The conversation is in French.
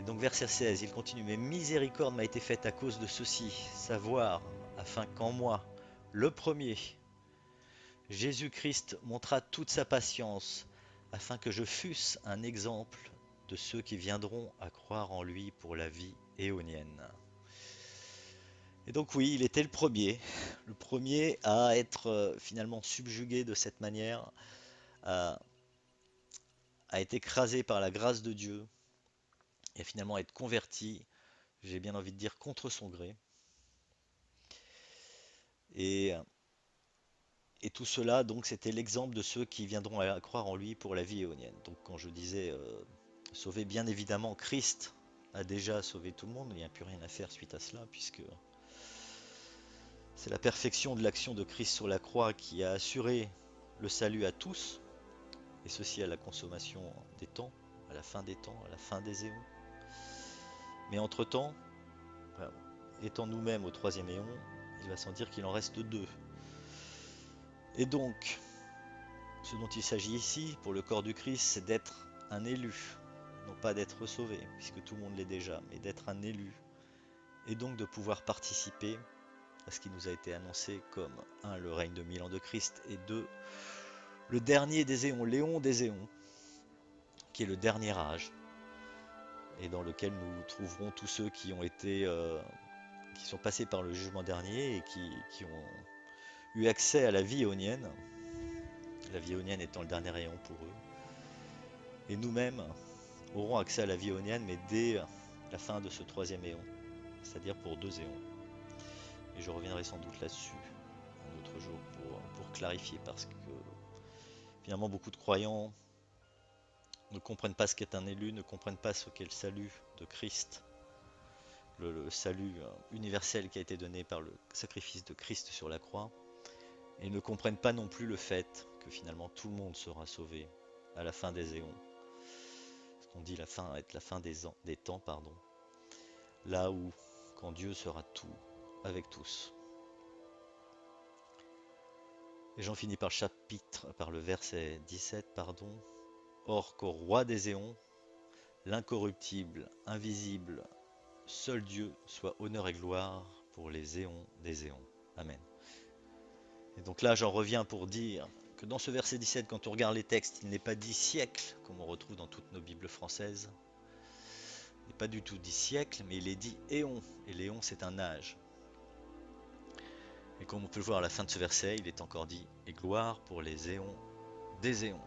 Et donc verset 16, il continue, mais miséricorde m'a été faite à cause de ceci, savoir, afin qu'en moi, le premier, Jésus-Christ montra toute sa patience, afin que je fusse un exemple de ceux qui viendront à croire en lui pour la vie éonienne. Et donc oui, il était le premier à être finalement subjugué de cette manière, à, à être écrasé par la grâce de Dieu, et finalement être converti, j'ai bien envie de dire contre son gré. Et, et tout cela, donc, c'était l'exemple de ceux qui viendront à croire en lui pour la vie éonienne. Donc quand je disais sauver, bien évidemment, Christ a déjà sauvé tout le monde, il n'y a plus rien à faire suite à cela, puisque c'est la perfection de l'action de Christ sur la croix qui a assuré le salut à tous, et ceci à la consommation des temps, à la fin des temps, à la fin des éons. Mais entre-temps, étant nous-mêmes au troisième éon, il va sans dire qu'il en reste deux. Et donc, ce dont il s'agit ici, pour le corps du Christ, c'est d'être un élu, non pas d'être sauvé, puisque tout le monde l'est déjà, mais d'être un élu, et donc de pouvoir participer à ce qui nous a été annoncé comme, un, le règne de 1000 ans de Christ, et deux, le dernier des éons, l'éon des éons, qui est le dernier âge, et dans lequel nous trouverons tous ceux qui ont été, qui sont passés par le jugement dernier et qui ont eu accès à la vie éonienne étant le dernier éon pour eux. Et nous-mêmes aurons accès à la vie éonienne, mais dès la fin de ce troisième éon, c'est-à-dire pour 2 éons. Et je reviendrai sans doute là-dessus un autre jour pour clarifier, parce que finalement beaucoup de croyants ne comprennent pas ce qu'est un élu, ne comprennent pas ce qu'est le salut de Christ, le salut universel qui a été donné par le sacrifice de Christ sur la croix, et ne comprennent pas non plus le fait que finalement tout le monde sera sauvé à la fin des éons. Ce qu'on dit la fin être la fin des temps, pardon. Là où, quand Dieu sera tout avec tous. Et j'en finis par le chapitre, par le verset 17, pardon. Or qu'au roi des éons, l'incorruptible, invisible, seul Dieu, soit honneur et gloire pour les éons des éons. Amen. Et donc là, j'en reviens pour dire que dans ce verset 17, quand on regarde les textes, il n'est pas dit siècle, comme on retrouve dans toutes nos Bibles françaises. Il n'est pas du tout dit siècle, mais il est dit éon. Et l'éon, c'est un âge. Et comme on peut le voir à la fin de ce verset, il est encore dit et gloire pour les éons des éons.